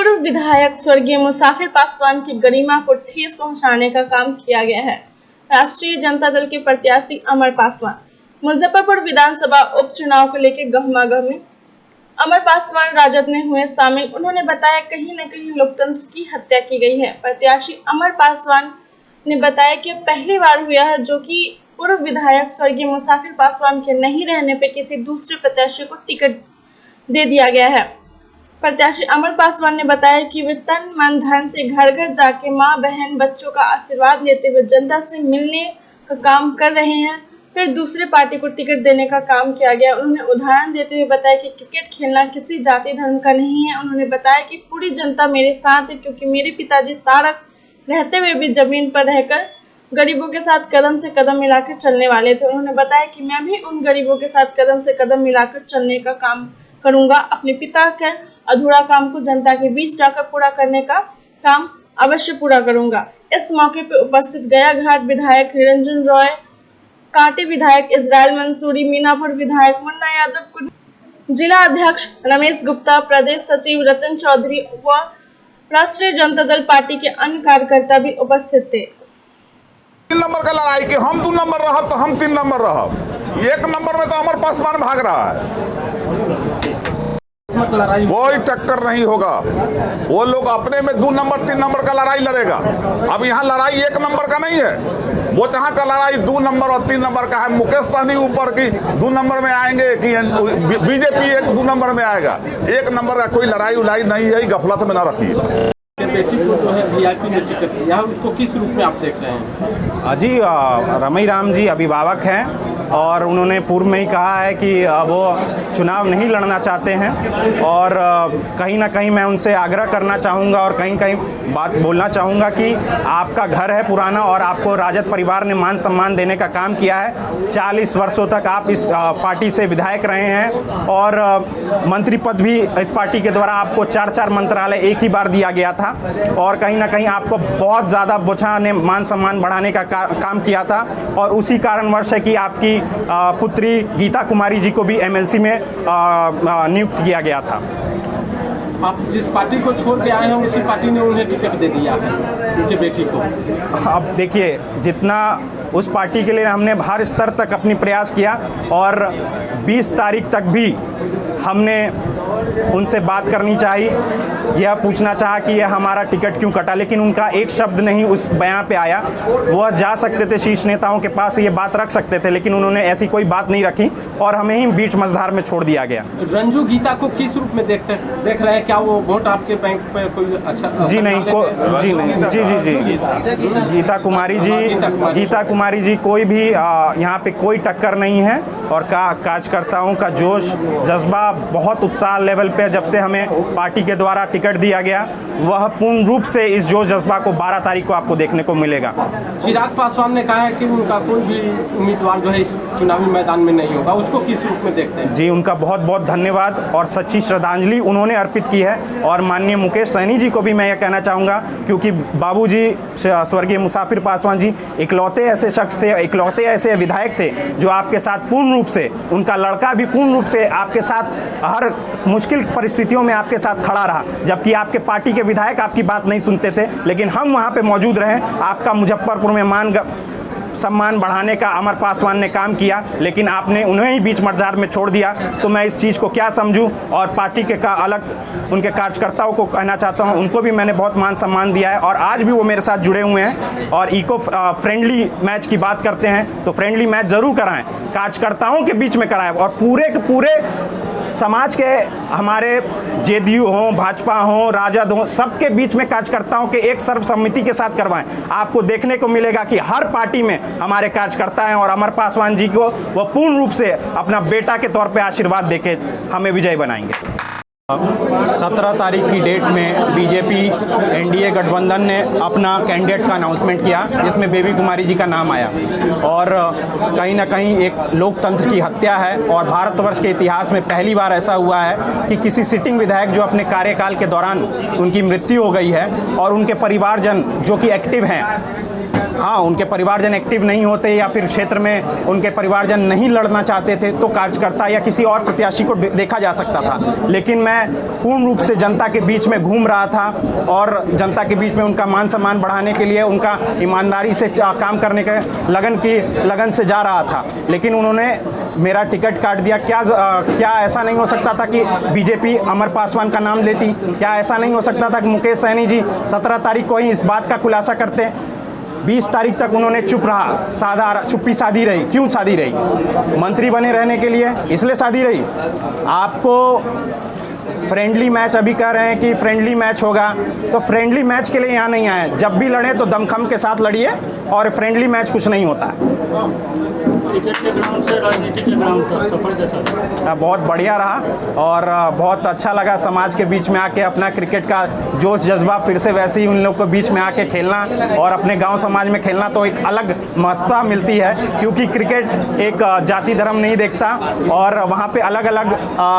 पूर्व विधायक स्वर्गीय मुसाफिर पासवान की गरिमा को ठेस पहुंचाने का काम किया गया है। राष्ट्रीय जनता दल के प्रत्याशी अमर पासवान मुजफ्फरपुर विधानसभा उपचुनाव को लेकर गहमागहमी। अमर पासवान राजद में हुए शामिल। उन्होंने बताया कहीं न कहीं लोकतंत्र की हत्या की गई है। प्रत्याशी अमर पासवान ने बताया कि पहली बार हुआ है जो कि पूर्व विधायक स्वर्गीय मुसाफिर पासवान के नहीं रहने पर किसी दूसरे प्रत्याशी को टिकट दे दिया गया है। प्रत्याशी अमर पासवान ने बताया कि वे तन मन धन से घर घर जाके मां बहन बच्चों का आशीर्वाद लेते हुए जनता से मिलने का काम कर रहे हैं, फिर दूसरे पार्टी को टिकट देने का काम किया गया। उन्होंने उदाहरण देते हुए बताया कि क्रिकेट खेलना किसी जाति धर्म का नहीं है। उन्होंने बताया कि पूरी जनता मेरे साथ है क्योंकि मेरे पिताजी तारक रहते हुए भी जमीन पर रहकर गरीबों के साथ कदम से कदम मिलाकर चलने वाले थे। उन्होंने बताया कि मैं भी उन गरीबों के साथ कदम से कदम मिलाकर चलने का काम करूंगा। अपने पिता के अधूरा काम को जनता के बीच जाकर पूरा करने का काम अवश्य पूरा करूंगा। इस मौके पर उपस्थित गया घाट विधायक निरंजन रॉय, कांटी विधायक इजराइल मंसूरी, मीनापुर विधायक मुन्ना यादव, जिला अध्यक्ष रमेश गुप्ता, प्रदेश सचिव रतन चौधरी व राष्ट्रीय जनता दल पार्टी के अन्य कार्यकर्ता भी उपस्थित थे। 3 नंबर का लड़ाई कि हम 2 नंबर रहब तो हम 3 नंबर रहब। 1 नंबर में तो अमर पासवान भाग रहा है। कोई टक्कर नहीं होगा। वो लोग अपने में 2 नंबर 3 नंबर का लड़ाई लड़ेगा। अब यहाँ लड़ाई 1 नंबर का नहीं है। वो जहाँ का लड़ाई 2 नंबर और 3 नंबर का है। मुकेश सहनी ऊपर की 2 नंबर में आएंगे कि बीजेपी 2 नंबर में आएगा। 1 नंबर का कोई लड़ाई उलाई नहीं है। गफलत में ना रखिए। बेटी को जो है वीआईपी में टिकट दिया, उसको किस रूप में आप देख रहे हैं? जी, रमई राम जी अभिभावक हैं और उन्होंने पूर्व में ही कहा है कि वो चुनाव नहीं लड़ना चाहते हैं और कहीं ना कहीं मैं उनसे आग्रह करना चाहूँगा और कहीं कहीं बात बोलना चाहूँगा कि आपका घर है पुराना और आपको राजद परिवार ने मान सम्मान देने का काम किया है। 40 वर्षों तक आप इस पार्टी से विधायक रहे हैं और मंत्री पद भी इस पार्टी के द्वारा आपको 4 मंत्रालय एक ही बार दिया गया था और कहीं ना कहीं आपको बहुत ज़्यादा बोझा ने मान सम्मान बढ़ाने का काम किया था और उसी कारणवश है कि आपकी पुत्री गीता कुमारी जी को भी एमएलसी में नियुक्त किया गया था। आप जिस पार्टी को छोड़ के आए हैं उसी पार्टी ने उन्हें टिकट दे दिया है उनकी बेटी को। अब देखिए, जितना उस पार्टी के लिए हमने हर स्तर तक अपनी प्रयास किया और 20 तारीख तक भी हमने उनसे बात करनी चाहिए, यह पूछना चाहा कि यह हमारा टिकट क्यों कटा, लेकिन उनका एक शब्द नहीं उस बयान पे आया। वह जा सकते थे शीर्ष नेताओं के पास, ये बात रख सकते थे, लेकिन उन्होंने ऐसी कोई बात नहीं रखी और हमें ही बीच मझधार में छोड़ दिया गया। रंजू गीता को किस रूप में देख रहे हैं? क्या वो वोट आपके बैंक पर कोई अच्छा? जी नहीं, जी नहीं, जी गीता कुमारी जी कोई भी यहाँ पे कोई टक्कर नहीं है और कार्यकर्ताओं का जोश जज्बा बहुत उत्साह लेवल पे जब से हमें पार्टी के द्वारा टिकट दिया गया, वह पूर्ण रूप से इस जोश जज्बा को 12 तारीख को आपको देखने को मिलेगा। चिराग पासवान ने कहा है कि उनका कोई भी उम्मीदवार जो है इस चुनावी मैदान में नहीं होगा, उसको किस रूप में देखते हैं? जी, उनका बहुत बहुत धन्यवाद और सच्ची श्रद्धांजलि उन्होंने अर्पित की है और माननीय मुकेश सहनी जी को भी मैं यह कहना चाहूँगा क्योंकि बाबूजी स्वर्गीय मुसाफिर पासवान जी इकलौते ऐसे शख्स थे, इकलौते ऐसे विधायक थे जो आपके साथ पूर्ण रूप से, उनका लड़का भी पूर्ण रूप से आपके साथ हर मुश्किल परिस्थितियों में आपके साथ खड़ा रहा, जबकि आपके पार्टी के विधायक आपकी बात नहीं सुनते थे, लेकिन हम वहाँ पे मौजूद रहे। आपका मुजफ्फरपुर में मान सम्मान बढ़ाने का अमर पासवान ने काम किया, लेकिन आपने उन्हें ही बीच मझधार में छोड़ दिया। तो मैं इस चीज़ को क्या समझूं और पार्टी के का अलग उनके कार्यकर्ताओं को कहना चाहता हूं, उनको भी मैंने बहुत मान सम्मान दिया है और आज भी वो मेरे साथ जुड़े हुए हैं। और इको फ्रेंडली मैच की बात करते हैं तो फ्रेंडली मैच ज़रूर कराएं, कार्यकर्ताओं के बीच में कराएं और पूरे के पूरे समाज के, हमारे जेडीयू हो, भाजपा हो, राजद हो, सबके बीच में कार्यकर्ताओं के एक सर्वसम्मति के साथ करवाएं। आपको देखने को मिलेगा कि हर पार्टी में हमारे कार्यकर्ता हैं और अमर पासवान जी को वो पूर्ण रूप से अपना बेटा के तौर पे आशीर्वाद देके हमें विजय बनाएंगे। 17 तारीख की डेट में बीजेपी एनडीए गठबंधन ने अपना कैंडिडेट का अनाउंसमेंट किया जिसमें बेबी कुमारी जी का नाम आया और कहीं ना कहीं एक लोकतंत्र की हत्या है और भारतवर्ष के इतिहास में पहली बार ऐसा हुआ है कि किसी सिटिंग विधायक जो अपने कार्यकाल के दौरान उनकी मृत्यु हो गई है और उनके परिवारजन जो कि एक्टिव हैं हाँ, उनके परिवारजन एक्टिव नहीं होते या फिर क्षेत्र में उनके परिवारजन नहीं लड़ना चाहते थे तो कार्यकर्ता या किसी और प्रत्याशी को देखा जा सकता था। लेकिन मैं पूर्ण रूप से जनता के बीच में घूम रहा था और जनता के बीच में उनका मान सम्मान बढ़ाने के लिए उनका ईमानदारी से काम करने के लगन से जा रहा था। लेकिन उन्होंने मेरा टिकट काट दिया। क्या ऐसा नहीं हो सकता था कि बीजेपी अमर पासवान का नाम लेती? क्या ऐसा नहीं हो सकता था कि मुकेश सहनी जी 17 तारीख को ही इस बात का खुलासा करते? 20 तारीख तक उन्होंने चुप रहा, चुप्पी साधी रही। क्यों साधी रही? मंत्री बने रहने के लिए, इसलिए साधी रही। आपको फ्रेंडली मैच अभी कह रहे हैं कि फ्रेंडली मैच होगा, तो फ्रेंडली मैच के लिए यहाँ नहीं आए। जब भी लड़े तो दमखम के साथ लड़िए और फ्रेंडली मैच कुछ नहीं होता है। क्रिकेट के ग्राउंड से राजनीति के ग्राउंड तक सफर कैसा? बहुत बढ़िया रहा और बहुत अच्छा लगा समाज के बीच में आके अपना क्रिकेट का जोश जज्बा फिर से वैसे ही उन लोग के बीच में आके खेलना और अपने गांव समाज में खेलना तो एक अलग महत्ता मिलती है, क्योंकि क्रिकेट एक जाति धर्म नहीं देखता और वहाँ पे अलग अलग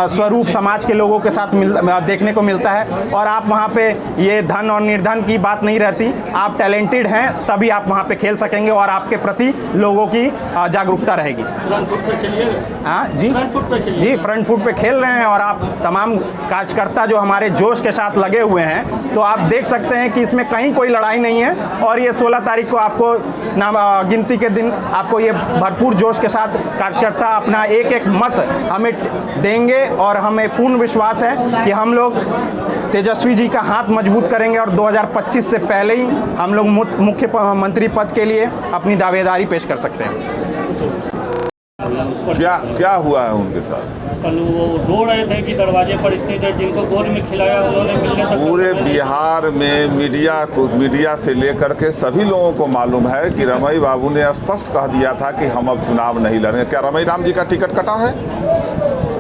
स्वरूप समाज के लोगों के साथ देखने को मिलता है। और आप वहाँ पे ये धन और निर्धन की बात नहीं रहती, आप टैलेंटेड हैं तभी आप वहाँ पे खेल सकेंगे और आपके प्रति लोगों की जागरूकता रहेगी। हाँ जी, फ्रंट फुट पे खेल रहे हैं और आप तमाम कार्यकर्ता जो हमारे जोश के साथ लगे हुए हैं, तो आप देख सकते हैं कि इसमें कहीं कोई लड़ाई नहीं है। और ये 16 तारीख को आपको गिनती के दिन आपको ये भरपूर जोश के साथ कार्यकर्ता अपना एक एक मत हमें देंगे और हमें पूर्ण विश्वास है कि हम लोग तेजस्वी जी का हाथ मजबूत करेंगे और 2025 से पहले ही हम लोग मुख्यमंत्री पद के लिए अपनी दावेदारी पेश कर सकते हैं। क्या हुआ है उनके साथ? कल वो रो रहे थे कि दरवाजे पर इतनी देर जिनको गोद में खिलाया उन्होंने मिलने तक। पूरे बिहार में मीडिया से लेकर के सभी लोगों को मालूम है कि रमई बाबू ने स्पष्ट कह दिया था कि हम अब चुनाव नहीं लड़ेंगे। क्या रमई राम जी का टिकट कटा है?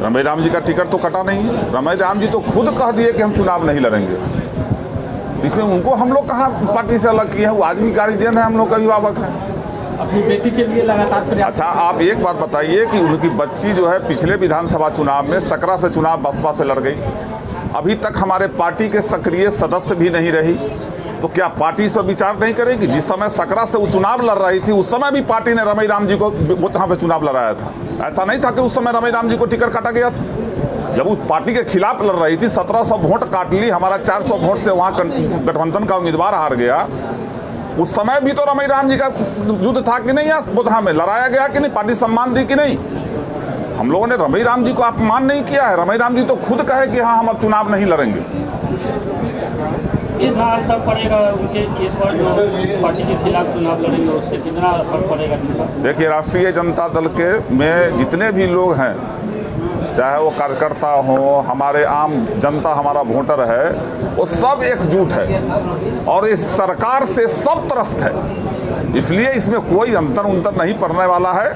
रमई राम जी का टिकट तो कटा नहीं है। रमई राम जी तो खुद कह दिए कि हम चुनाव नहीं लड़ेंगे। इसमें उनको हम लोग कहाँ पार्टी से अलग किए हैं? वो आदमी गार्जियन है, हम लोग का अभिभावक है। अपनी बेटी के लिए लगातार प्रयास। अच्छा, आप एक बात बताइए कि उनकी बच्ची जो है पिछले विधानसभा चुनाव में सकरा से चुनाव बसपा से लड़ गई, अभी तक हमारे पार्टी के सक्रिय सदस्य भी नहीं रही, तो क्या पार्टी इस पर विचार नहीं करेगी? जिस समय सकरा से वो चुनाव लड़ रही थी उस समय भी पार्टी ने रमई राम जी को वो जहाँ से चुनाव लड़ाया था। ऐसा नहीं था कि उस समय रमई राम जी को टिकट काटा गया था। जब उस पार्टी के खिलाफ लड़ रही थी 1700 वोट काट ली, हमारा 400 वोट से वहाँ गठबंधन का उम्मीदवार हार गया। उस समय भी तो रमई राम जी का युद्ध था कि नहीं? बोचहा में लड़ाया गया कि नहीं? पार्टी सम्मान दी कि नहीं? हम लोगों ने रमई राम जी को अपमान नहीं किया है। रमई राम जी तो खुद कहे कि हाँ हम अब चुनाव नहीं लड़ेंगे। इस अंतर पड़ेगा उनके इस बार जो पार्टी के खिलाफ चुनाव लड़ेंगे उससे कितना असर पड़ेगा चुनाव? देखिए, राष्ट्रीय जनता दल के में जितने भी लोग हैं, चाहे वो कार्यकर्ता हो, हमारे आम जनता हमारा वोटर है, वो सब एकजुट है और इस सरकार से सब त्रस्त है। इसलिए इसमें कोई अंतर नहीं पड़ने वाला है।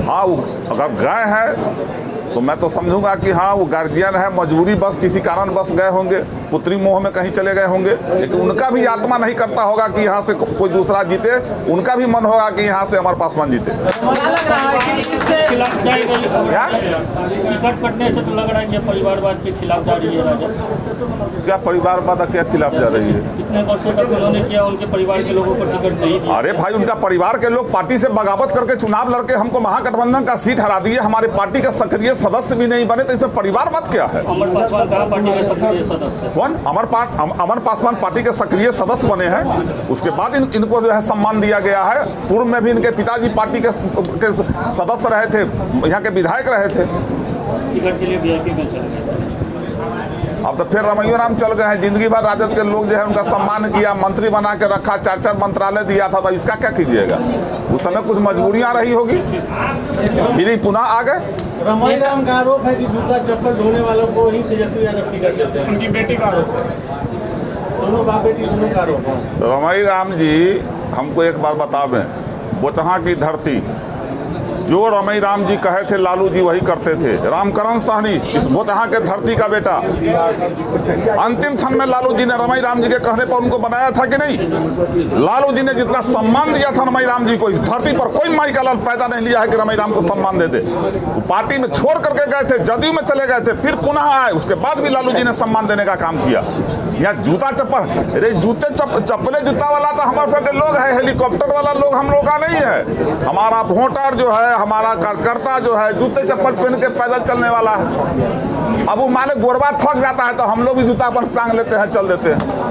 हाँ, वो अगर गए हैं तो मैं तो समझूंगा कि हाँ वो गार्जियन है, मजबूरी बस किसी कारण बस गए होंगे, पुत्री मोह में कहीं चले गए होंगे। लेकिन उनका भी आत्मा नहीं करता होगा कि यहाँ से कोई दूसरा जीते, उनका भी मन होगा कि यहाँ से अमर पासवान जीते। लग रहा है कि इससे खिलाफ जाएगा टिकट कटने से तो लग रहा है कि परिवारवाद के खिलाफ जा रही है राजद। क्या परिवारवाद क्या खिलाफ जा रही है? कितने वर्षों तक उन्होंने किया, उनके परिवार के लोगों को टिकट नहीं दिया। अरे भाई, उनका परिवार के लोग पार्टी से बगावत करके चुनाव लड़के हमको महागठबंधन का सीट हरा दिए, हमारे पार्टी के सक्रिय सदस्य भी नहीं बने, तो इसमें परिवारवाद क्या है? अमर पासवान कहाँ पार्टी के सक्रिय सदस्य? कौन? अमर पासवान पार्टी के सक्रिय सदस्य बने हैं। उसके बाद इनको जो है सम्मान दिया गया है। पूर्व में भी इनके पिताजी पार्टी के सदस्य रहे थे, यहाँ के विधायक रहे थे। टिकट के लिए वीआईपी में चले गए। अब तो फिर रमैया राम चल गए हैं। जिंदगी भर राजद के लोग जो है उनका सम्मान किया, मंत्री बना के रखा, 4 मंत्रालय दिया था, तो इसका क्या कीजिएगा? उस समय कुछ मजबूरियां रही होगी, फिर ही पुनः आ गए। रमई राम का आरोप है कि जूता चप्पल ढोने वालों को ही तेजस्वी यादव टिकट देते हैं। उनकी बेटी का आरोप है, दोनों बाप बेटी दोनों का आरोप है। रमई राम जी हमको एक बात बतावें, बोचहा की धरती जो रमई राम जी कहे थे लालू जी वही करते थे। रामकरण सहनी इस बोचहा के धरती का बेटा, अंतिम क्षण में लालू जी ने रमई राम जी के कहने पर उनको बनाया था कि नहीं? लालू जी ने जितना सम्मान दिया था रमई राम जी को, इस धरती पर कोई माई का लाल पैदा नहीं लिया है कि रमई राम को सम्मान दे दे। वो पार्टी में छोड़ करके गए थे, जदयू में चले गए थे, फिर पुनः आए, उसके बाद भी लालू जी ने सम्मान देने का काम किया। या जूता चप्पल, अरे जूते चप्पले जूता वाला तो हमारे के लोग है, हेलीकॉप्टर वाला लोग हम लोग का नहीं है। हमारा वोटर जो है, हमारा कार्यकर्ता जो है जूते चप्पल पहन के पैदल चलने वाला है। अब वो मालिक गोरबा थक जाता है तो हम लोग भी जूता पर टांग लेते हैं, चल देते हैं।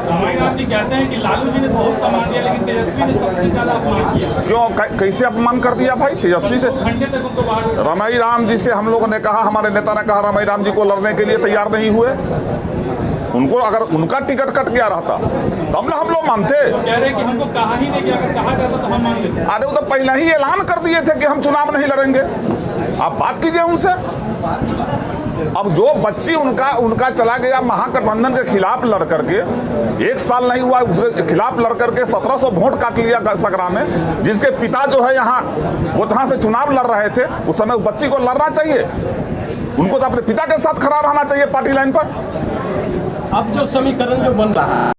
रमाई जी कहते हैं कि लालू जी ने बहुत सम्मान दिया लेकिन तेजस्वी ने सबसे ज्यादा अपमान किया। क्यों, कैसे अपमान कर दिया भाई तेजस्वी से? घंटे तक उनको बाहर रमाई राम जी से हम लोगों ने कहा, हमारे नेता ने कहा रमाई राम जी को लड़ने के लिए तैयार नहीं हुए। उनको अगर उनका टिकट कट गया रहता तो हम लोग मानते। कह रहे कि हमको कहा ही नहीं कि अगर कहा जाता तो हम मान लेते। अरे वो तो पहले ही ऐलान कर दिए थे कि हम चुनाव नहीं लड़ेंगे। आप बात कीजिए उनसे। अब जो बच्ची उनका चला गया महागठबंधन के खिलाफ लड़ करके, 1 साल नहीं हुआ उसके खिलाफ लड़ करके 1700 वोट काट लिया सकरा में, जिसके पिता जो है यहाँ वो जहाँ से चुनाव लड़ रहे थे उस समय उस बच्ची को लड़ना चाहिए। उनको तो अपने पिता के साथ खड़ा रहना चाहिए पार्टी लाइन पर। अब जो समीकरण जो बन रहा है